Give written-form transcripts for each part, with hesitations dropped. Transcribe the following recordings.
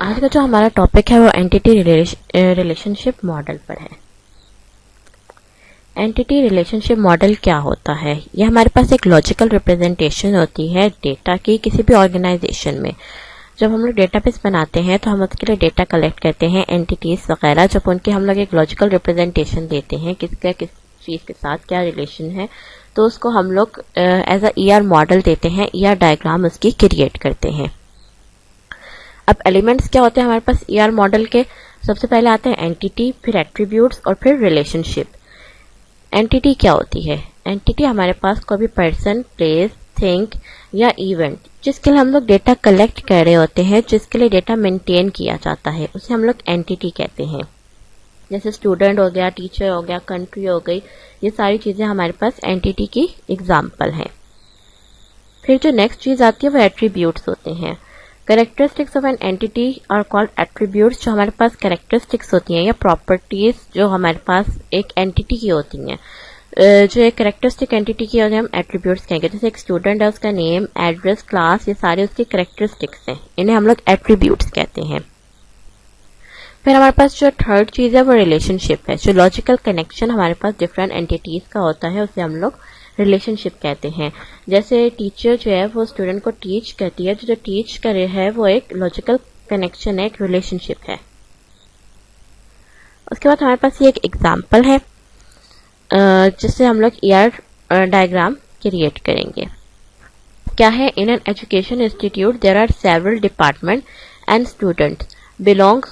आज का जो हमारा टॉपिक है वो एंटिटी रिलेशनशिप मॉडल पर है। एंटिटी रिलेशनशिप मॉडल क्या होता है? यह हमारे पास एक लॉजिकल रिप्रेजेंटेशन होती है डेटा की किसी भी ऑर्गेनाइजेशन में। जब हम लोग डेटाबेस बनाते हैं तो हम उसके लिए डेटा कलेक्ट करते हैं, एंटिटीज वगैरह। जब उनके हम लोग एक लॉजिकल रिप्रेजेंटेशन देते हैं किसका किस चीज के साथ क्या रिलेशन है, तो उसको हम लोग एज अ ईआर मॉडल देते हैं, ईआर डायग्राम उसकी क्रिएट करते हैं। अब एलिमेंट्स क्या होते हैं हमारे पास ईआर मॉडल के? सबसे पहले आते हैं एंटिटी, फिर एट्रीब्यूट्स और फिर रिलेशनशिप। एंटिटी क्या होती है? एंटिटी हमारे पास कोई भी पर्सन, प्लेस, थिंग या इवेंट जिसके लिए हम लोग डेटा कलेक्ट कर रहे होते हैं, जिसके लिए डेटा मेंटेन किया जाता है, उसे हम लोग एंटिटी कहते हैं। जैसे स्टूडेंट हो गया, टीचर हो गया, कंट्री हो गई, ये सारी चीजें हमारे पास एंटिटी की एग्जाम्पल हैं। फिर जो नेक्स्ट चीज आती है वो एट्रीब्यूट्स होते हैं। Characteristics of an entity are called attributes. जो हमारे पास कैरेक्टरिस्टिक्स होती हैं या प्रॉपर्टीज जो हमारे पास एक एंटिटी की होती हैं, जो एक कैरेक्टरिस्टिक एंटिटी की होती है, हम एट्रीब्यूट्स कहेंगे। जैसे एक स्टूडेंट है, उसका नेम, एड्रेस, क्लास, ये सारे उसके कैरेक्टरिस्टिक्स हैं, इन्हें हम लोग एट्रीब्यूट्स कहते हैं। फिर हमारे पास जो थर्ड चीज है वो रिलेशनशिप है। जो लॉजिकल कनेक्शन हमारे पास डिफरेंट एंटिटीज का होता है उसे हम लोग रिलेशनशिप कहते हैं। जैसे टीचर जो है वो स्टूडेंट को टीच करती है, जो टीच कर रहे हैं वो एक लॉजिकल कनेक्शन है, एक रिलेशनशिप है। उसके बाद हमारे पास ये एक एग्जांपल है जिससे हम लोग ईआर डायग्राम क्रिएट करेंगे। क्या है? In an education institute there are several department and students belongs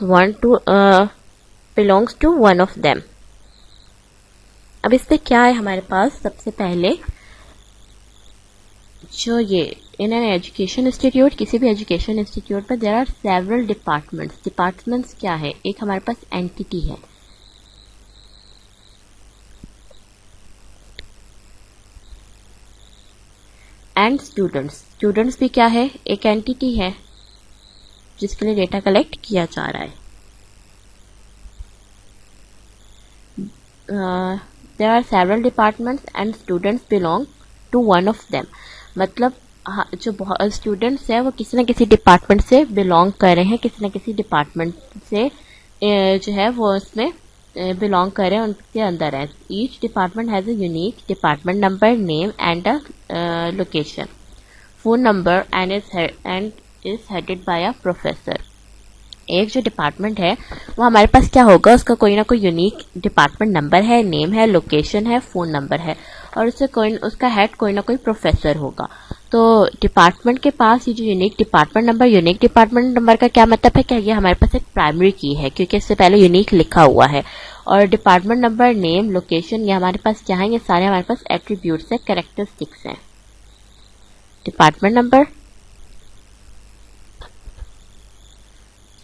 to one of them. अब इस पे क्या है हमारे पास? सबसे पहले जो ये इन एन एजुकेशन इंस्टीट्यूट, किसी भी एजुकेशन इंस्टीट्यूट पर there are several departments. Departments क्या है? एक हमारे पास एंटिटी है। एंड स्टूडेंट्स भी क्या है? एक एंटिटी है जिसके लिए डेटा कलेक्ट किया जा रहा है। There are several departments and students belong to one of them। मतलब जो स्टूडेंट्स है वो किसी न किसी डिपार्टमेंट से बिलोंग कर रहे हैं, किसी न किसी डिपार्टमेंट से जो है वो उसमें बिलोंग कर रहे हैं, उनके अंदर है। Each department has a unique department number, name and a location, phone number and is headed by a professor. एक जो डिपार्टमेंट है वो हमारे पास क्या होगा? उसका कोई ना कोई यूनिक डिपार्टमेंट नंबर है, नेम है, लोकेशन है, फोन नंबर है, और उसका हेड कोई ना कोई प्रोफेसर होगा। तो डिपार्टमेंट के पास ये जो यूनिक डिपार्टमेंट नंबर का क्या मतलब है? क्या ये हमारे पास एक प्राइमरी की है, क्योंकि इससे पहले यूनिक लिखा हुआ है। और डिपार्टमेंट नंबर, नेम, लोकेशन, ये हमारे पास क्या है? ये सारे हमारे पास एट्रीब्यूट्स है, कैरेक्टरिस्टिक्स हैं। डिपार्टमेंट नंबर,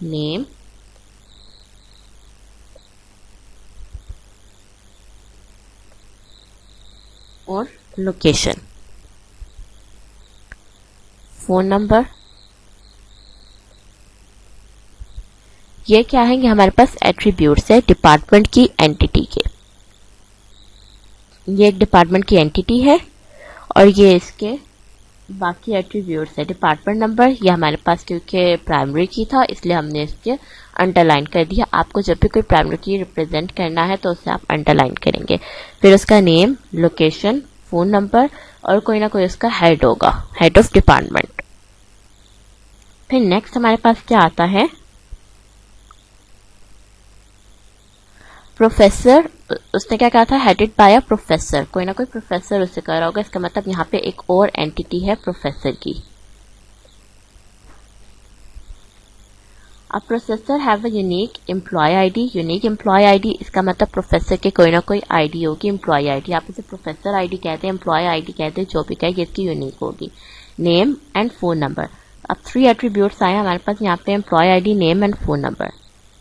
नेम, और लोकेशन, फोन नंबर, ये क्या है? ये हमारे पास एट्रीब्यूट्स है डिपार्टमेंट की एंटिटी के। ये एक डिपार्टमेंट की एंटिटी है और ये इसके बाकी एट्रीब्यूट्स है। डिपार्टमेंट नंबर ये हमारे पास क्योंकि प्राइमरी की था इसलिए हमने इसके अंडरलाइन कर दिया। आपको जब भी कोई प्राइमरी की रिप्रेजेंट करना है तो उसे आप अंडरलाइन करेंगे। फिर उसका नेम, लोकेशन, फोन नंबर और कोई ना कोई उसका हेड होगा, हेड ऑफ डिपार्टमेंट। फिर नेक्स्ट हमारे पास क्या आता है? प्रोफेसर। उसने क्या कहा था? Headed by a professor. कोई ना कोई प्रोफेसर उसे कर रहा होगा, इसका मतलब यहाँ पे एक और एंटिटी है प्रोफेसर की। A professor have a unique employ ID. Unique employ ID, इसका मतलब प्रोफेसर के कोई ना कोई आईडी होगी, एम्प्लॉय आईडी। आप इसे प्रोफेसर आईडी कहते हैं, एम्प्लॉय आईडी कहते हैं, जो भी कहे, ये इसकी यूनिक होगी। Name and phone number. अब 3 एट्रीब्यूट्स आए हमारे पास यहाँ पे, employ ID, name and phone number.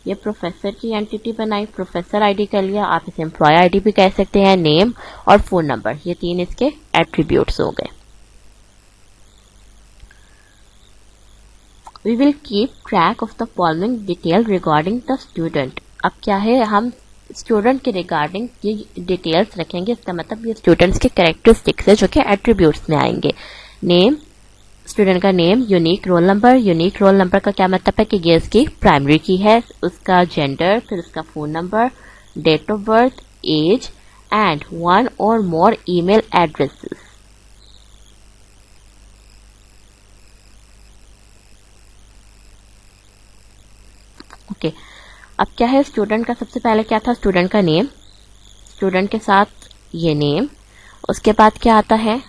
ये प्रोफेसर की एंटिटी बनाई, प्रोफेसर आईडी कर लिया। आप इसे एम्प्लॉय आईडी भी कह सकते हैं, नेम और फोन नंबर, ये 3 इसके एट्रीब्यूट्स हो गए। We will keep track of the following detail regarding the student. अब क्या है? हम स्टूडेंट के रिगार्डिंग ये डिटेल्स रखेंगे, इसका मतलब ये स्टूडेंट्स के कैरेक्टरिस्टिक्स है जो कि एट्रीब्यूट्स में आएंगे। नेम, स्टूडेंट का name, unique roll number. Unique roll number का क्या मतलब है कि ये इसकी प्राइमरी की है। उसका जेंडर, फिर उसका phone number, date of birth, age and one or more email addresses. Okay, अब क्या है स्टूडेंट का, सबसे पहले क्या था स्टूडेंट का नेम, स्टूडेंट के साथ ये नेम। उसके बाद क्या आता है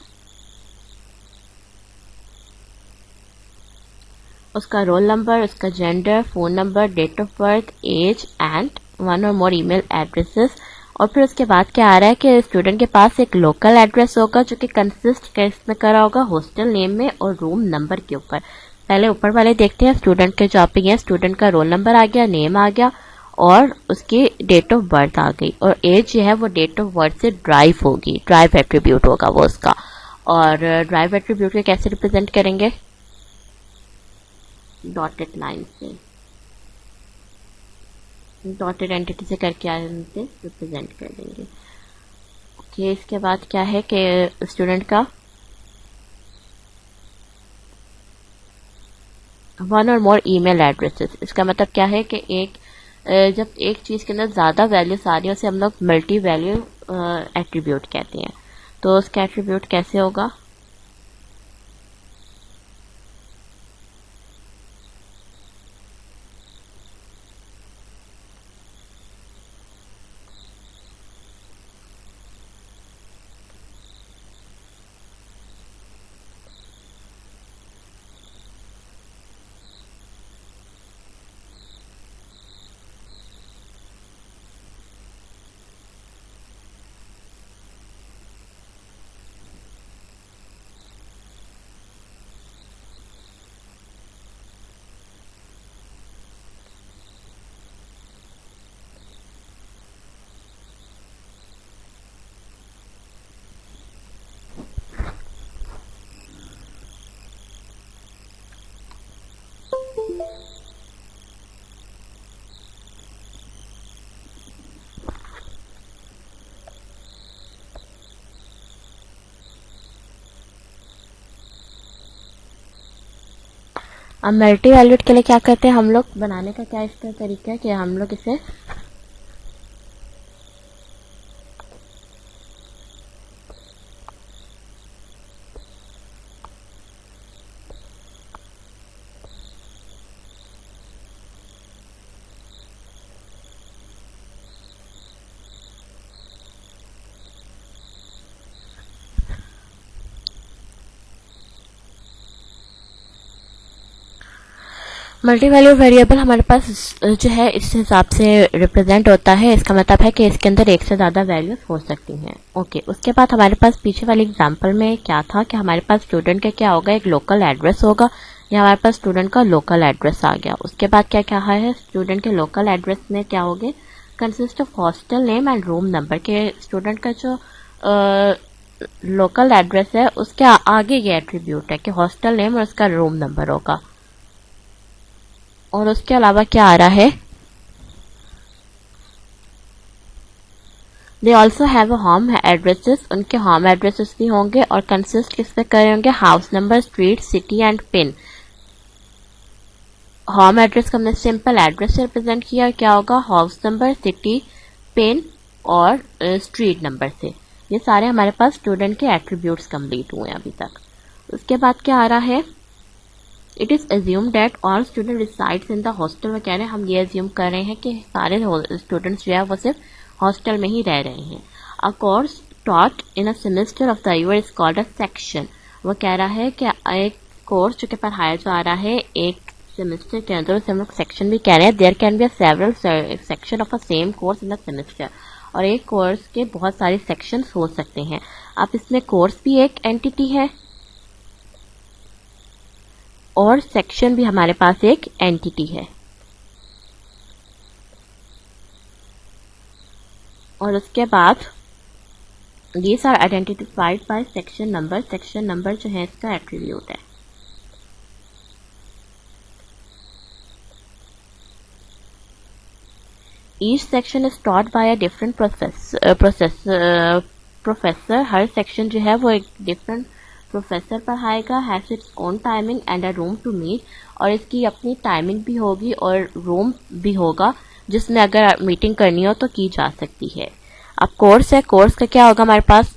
उसका रोल नंबर, उसका gender, phone number, date of birth, age and one or more email addresses. और फिर उसके बाद क्या आ रहा है कि स्टूडेंट के पास एक लोकल एड्रेस होगा जो कि कंसिस्ट किसमें करा होगा, हॉस्टल नेम में और रूम नंबर के ऊपर। पहले ऊपर वाले देखते हैं, स्टूडेंट के जो है स्टूडेंट का रोल नंबर आ गया, नेम आ गया और उसकी डेट ऑफ बर्थ आ गई, और एज जो है वो डेट ऑफ बर्थ से ड्राइव होगी, ड्राइव एट्रीब्यूट होगा वो उसका। और ड्राइव एट्रीब्यूट को कैसे रिप्रेजेंट करेंगे, डॉटेड लाइन से, डॉटेड एंटिटी से करके आगे रिप्रेजेंट कर देंगे। ओके, इसके बाद क्या है कि स्टूडेंट का one or more email addresses. इसका मतलब क्या है कि जब एक चीज के अंदर ज्यादा वैल्यूज आ रही है उसे हम लोग मल्टी वैल्यू एट्रीब्यूट कहते हैं। तो उसका एट्रीब्यूट कैसे होगा, अब मल्टी वैल्यूड के लिए क्या करते हैं हम लोग, बनाने का क्या इसका तरीका है कि हम लोग इसे मल्टी वैल्यू वेरिएबल हमारे पास जो है इस हिसाब से रिप्रेजेंट होता है। इसका मतलब है कि इसके अंदर एक से ज्यादा वैल्यूज हो सकती हैं। ओके, उसके बाद हमारे पास पीछे वाले एग्जांपल में क्या था कि हमारे पास स्टूडेंट का क्या होगा, एक लोकल एड्रेस होगा। या हमारे पास स्टूडेंट का लोकल एड्रेस आ गया। उसके बाद क्या क्या है, स्टूडेंट के लोकल एड्रेस में क्या होंगे, consist of hostel name and room number. के स्टूडेंट का जो लोकल एड्रेस है उसके आगे ये एट्रीब्यूट है कि हॉस्टल नेम और उसका रूम नंबर होगा। और उसके अलावा क्या आ रहा है, they also have home addresses, उनके होम एड्रेसेस भी होंगे और कंसिस्ट किस पे करे होंगे, house number, street, city and pin. Home address को हमने सिंपल एड्रेस से रिप्रेजेंट किया, क्या होगा, हाउस नंबर, सिटी, पिन और स्ट्रीट नंबर से। ये सारे हमारे पास स्टूडेंट के एट्रीब्यूट्स कंप्लीट हुए अभी तक। उसके बाद क्या आ रहा है, it is assume that all student resides in the hostel. में कह रहे हैं, हम ये एज्यूम कर रहे हैं कि सारे स्टूडेंट्स जो है वो सिर्फ हॉस्टल में ही रह रहे हैं। A course taught in a semester of the year is called a section. वो कह रहा है कि एक कोर्स जो कि पढ़ाया जा रहा है एक सेमेस्टर के अंदर, उसे हम लोग सेक्शन भी कह रहे हैं। There can be several section of a same course in the semester. और एक कोर्स के बहुत सारे सेक्शंस हो सकते हैं। अब इसमें कोर्स भी एक एंटिटी है और सेक्शन भी हमारे पास एक एंटिटी है। और उसके बाद these are identified by section number. Section number जो है इसका एट्रीब्यूट है। Each section is taught by a different professor. हर सेक्शन जो है वो एक डिफरेंट प्रोफेसर पढ़ाएगा, has its own timing and a room to meet, और इसकी अपनी टाइमिंग भी होगी और रूम भी होगा जिसमें अगर मीटिंग करनी हो तो की जा सकती है। अब कोर्स है, कोर्स का क्या होगा हमारे पास,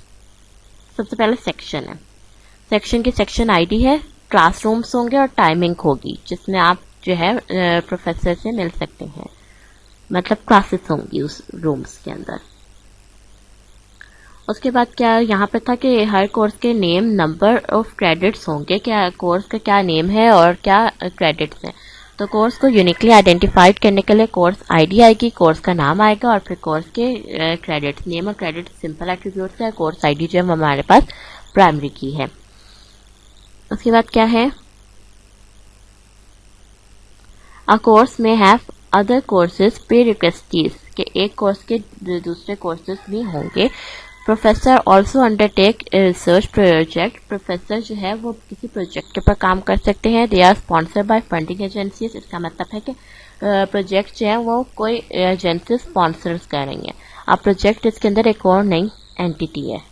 सबसे पहले सेक्शन है, सेक्शन की सेक्शन आईडी है, क्लासरूम्स होंगे और टाइमिंग होगी जिसमें आप जो है प्रोफेसर से मिल सकते हैं, मतलब क्लासेस होंगी उस रूम्स के अंदर। उसके बाद क्या यहाँ पे था कि हर कोर्स के नेम, नंबर ऑफ क्रेडिट्स होंगे, क्या कोर्स का क्या नेम है और क्या क्रेडिट्स हैं। तो कोर्स को यूनिकली आइडेंटिफाइड करने के लिए कोर्स आईडी आएगी, कोर्स का नाम आएगा और फिर कोर्स के क्रेडिट्स, नेम और क्रेडिट्स सिंपल एट्रीब्यूट्स है, कोर्स आईडी जो है हमारे पास प्राइमरी की है। उसके बाद क्या है, अ कोर्स में हैव अदर कोर्सेज प्रीरिक्विजिट्स, के एक कोर्स के दूसरे कोर्सेज भी होंगे। Professor also undertake research project, professor जो है वो किसी प्रोजेक्ट के ऊपर काम कर सकते हैं। They are sponsored by funding agencies, इसका मतलब है कि प्रोजेक्ट जो है वो कोई एजेंसी स्पॉन्सर्स करेंगे। अब प्रोजेक्ट इसके अंदर एक और नई एंटिटी है।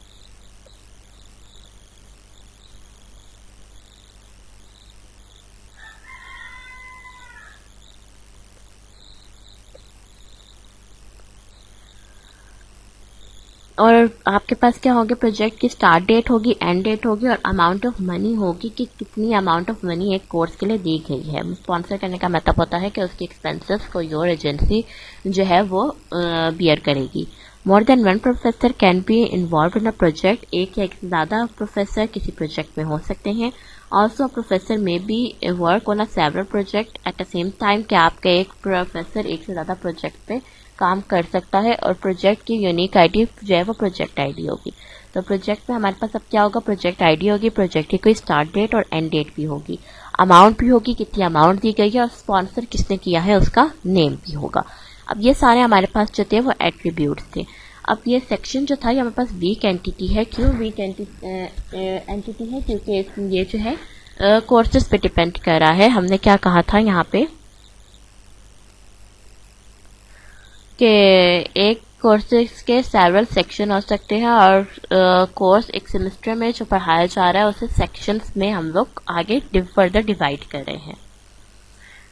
और आपके पास क्या होगा, प्रोजेक्ट की स्टार्ट डेट होगी, एंड डेट होगी और अमाउंट ऑफ मनी होगी कि कितनी अमाउंट ऑफ मनी एक कोर्स के लिए दी गई है। स्पॉन्सर करने का मतलब होता है कि उसकी एक्सपेंसेस कोई और एजेंसी जो है वो बियर करेगी। More than one professor can be involve in a project, एक या एक से ज़्यादा प्रोफेसर किसी प्रोजेक्ट में हो सकते हैं। Also professor may be work on a several project at the same time, कि आपका एक प्रोफेसर एक से ज़्यादा प्रोजेक्ट पे काम कर सकता है और प्रोजेक्ट की यूनिक आईडी जो है वो प्रोजेक्ट आईडी होगी। तो प्रोजेक्ट में हमारे पास अब क्या होगा, प्रोजेक्ट आईडी होगी, प्रोजेक्ट की कोई स्टार्ट डेट और एंड डेट भी होगी, अमाउंट भी होगी, कितनी अमाउंट दी गई है और स्पॉन्सर किसने किया है उसका नेम भी होगा। अब ये सारे हमारे पास जो थे वो एट्रीब्यूट्स थे। अब ये सेक्शन जो था ये हमारे पास वीक एंटिटी है। क्यों वीक एंटिटी है, क्योंकि ये जो है कोर्सेज पे डिपेंड कर रहा है। हमने क्या कहा था यहाँ पे कि एक कोर्सेज के सेवरल सेक्शन हो सकते हैं और कोर्स एक सेमेस्टर में जो पढ़ाया जा रहा है उसे सेक्शंस में हम लोग आगे फर्दर डिवाइड कर रहे हैं।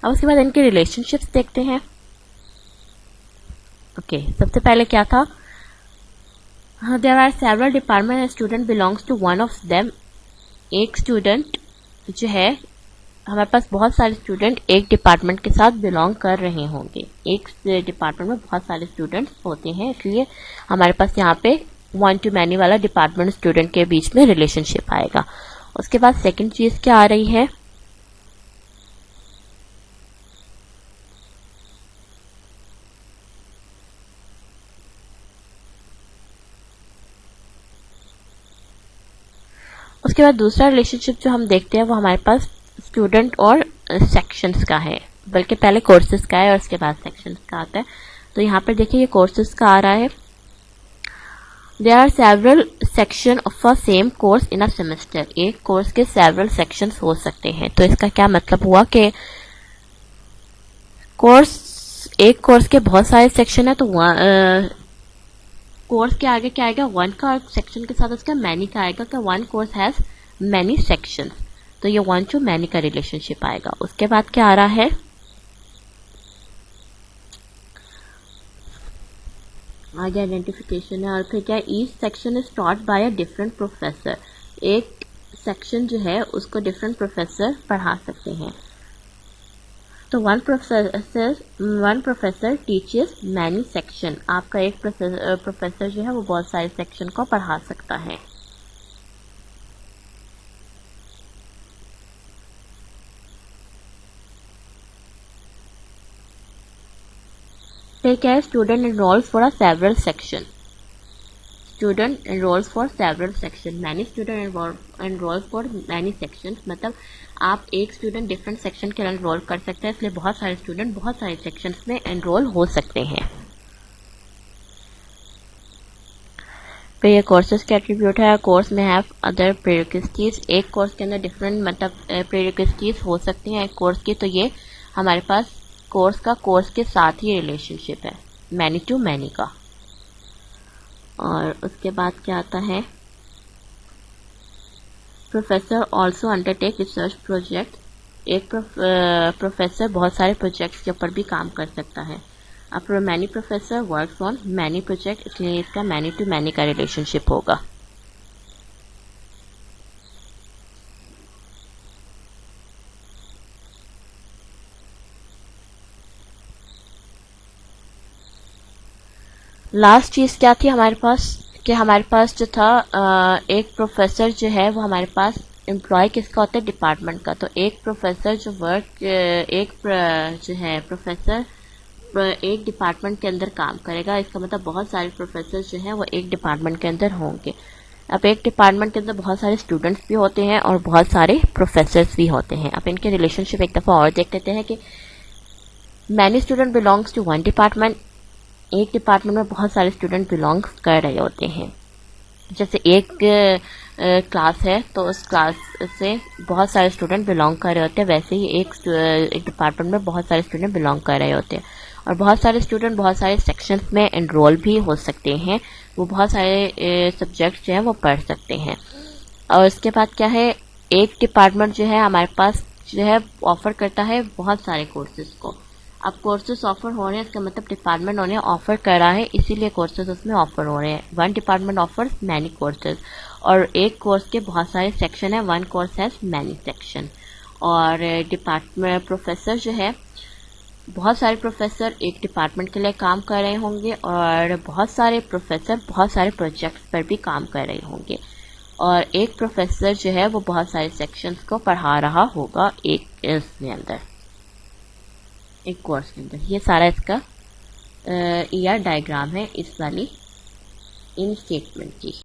अब उसके बाद इनके रिलेशनशिप्स देखते हैं। ओके, सबसे पहले क्या था, there are several department and student belongs to one of them. एक स्टूडेंट जो है, हमारे पास बहुत सारे स्टूडेंट एक डिपार्टमेंट के साथ बिलोंग कर रहे होंगे, एक डिपार्टमेंट में बहुत सारे स्टूडेंट्स होते हैं, इसलिए हमारे पास यहाँ पे वन टू मैनी वाला डिपार्टमेंट स्टूडेंट के बीच में रिलेशनशिप आएगा। उसके बाद सेकंड चीज क्या आ रही है, उसके बाद दूसरा रिलेशनशिप जो हम देखते हैं वो हमारे पास स्टूडेंट और सेक्शंस का है, बल्कि पहले कोर्सेज का है और उसके बाद सेक्शंस का आता है। तो यहाँ पर देखिए ये कोर्सेज का आ रहा है, there are several section of a same course in a semester. एक कोर्स के सेवरल सेक्शंस हो सकते हैं। तो इसका क्या मतलब हुआ कि एक कोर्स के बहुत सारे सेक्शन है, तो कोर्स के आगे क्या आएगा, वन का, और सेक्शन के साथ उसका मैनी का आएगा कि one course has many sections. तो ये वन टू मैनी का रिलेशनशिप आएगा। उसके बाद क्या आ रहा है, आगे आइडेंटिफिकेशन है और फिर क्या, each section is taught by a different professor. एक सेक्शन जो है उसको डिफरेंट प्रोफेसर पढ़ा सकते हैं। तो one professor teaches many section, आपका एक प्रोफेसर जो है वो बहुत सारे सेक्शन को पढ़ा सकता है। फिर क्या है, student enrolls for a several section, student enrolls for several section, many student enrolls for many sections, मतलब आप एक स्टूडेंट डिफरेंट सेक्शन के एनरोल कर सकते हैं, इसलिए बहुत सारे स्टूडेंट बहुत सारे सेक्शंस में एनरोल हो सकते हैं। फिर ये कोर्सेज के एट्रीब्यूट है, कोर्स में हैव अदर प्रीरिक्विजिट्स, एक कोर्स के अंदर डिफरेंट मतलब प्रीरिक्विजिट्स हो सकती हैं एक कोर्स की, तो ये हमारे पास कोर्स का कोर्स के साथ ही रिलेशनशिप है, मैनी टू मैनी का। और उसके बाद क्या आता है, professor also undertake research project. एक प्रोफेसर बहुत सारे प्रोजेक्ट्स के ऊपर भी काम कर सकता है। अब many professor works on many project, इसलिए इसका मैनी टू मैनी का रिलेशनशिप होगा। लास्ट चीज क्या थी हमारे पास कि हमारे पास जो था एक प्रोफेसर जो है वो हमारे पास एम्प्लॉय किसका होता है, डिपार्टमेंट का। तो एक प्रोफेसर जो जो है प्रोफेसर एक डिपार्टमेंट के अंदर काम करेगा। इसका मतलब बहुत सारे प्रोफेसर जो हैं वो एक डिपार्टमेंट के अंदर होंगे। अब एक डिपार्टमेंट के अंदर बहुत सारे स्टूडेंट्स भी होते हैं और बहुत सारे प्रोफेसर्स भी होते हैं। अब इनके रिलेशनशिप एक दफ़ा और देख लेते हैं कि many student belongs to one department. एक डिपार्टमेंट में बहुत सारे स्टूडेंट बिलोंग्स कर रहे होते हैं। जैसे एक क्लास है तो उस क्लास से बहुत सारे स्टूडेंट बिलोंग कर रहे होते हैं, वैसे ही एक डिपार्टमेंट में बहुत सारे स्टूडेंट बिलोंग कर रहे होते हैं। और बहुत सारे स्टूडेंट बहुत सारे सेक्शंस में एनरोल भी हो सकते हैं, वो बहुत सारे सब्जेक्ट्स जो हैं वो पढ़ सकते हैं। और उसके बाद क्या है, एक डिपार्टमेंट जो है हमारे पास जो है ऑफर करता है बहुत सारे कोर्सेज को। अब कोर्सेज ऑफर हो रहे हैं, इसका मतलब डिपार्टमेंट उन्हें ऑफर कर रहा है, इसीलिए कोर्सेज उसमें ऑफर हो रहे हैं। One department offers many courses, और एक कोर्स के बहुत सारे सेक्शन है, one course has many section. और डिपार्टमेंट प्रोफेसर जो है, बहुत सारे प्रोफेसर एक डिपार्टमेंट के लिए काम कर रहे होंगे और बहुत सारे प्रोफेसर बहुत सारे प्रोजेक्ट्स पर भी काम कर रहे होंगे। और एक प्रोफेसर जो है वो बहुत सारे सेक्शंस को पढ़ा रहा होगा एक इसके अंदर, एक कोर्स के अंदर। ये सारा इसका ER डायग्राम है इस वाली इन स्टेटमेंट की।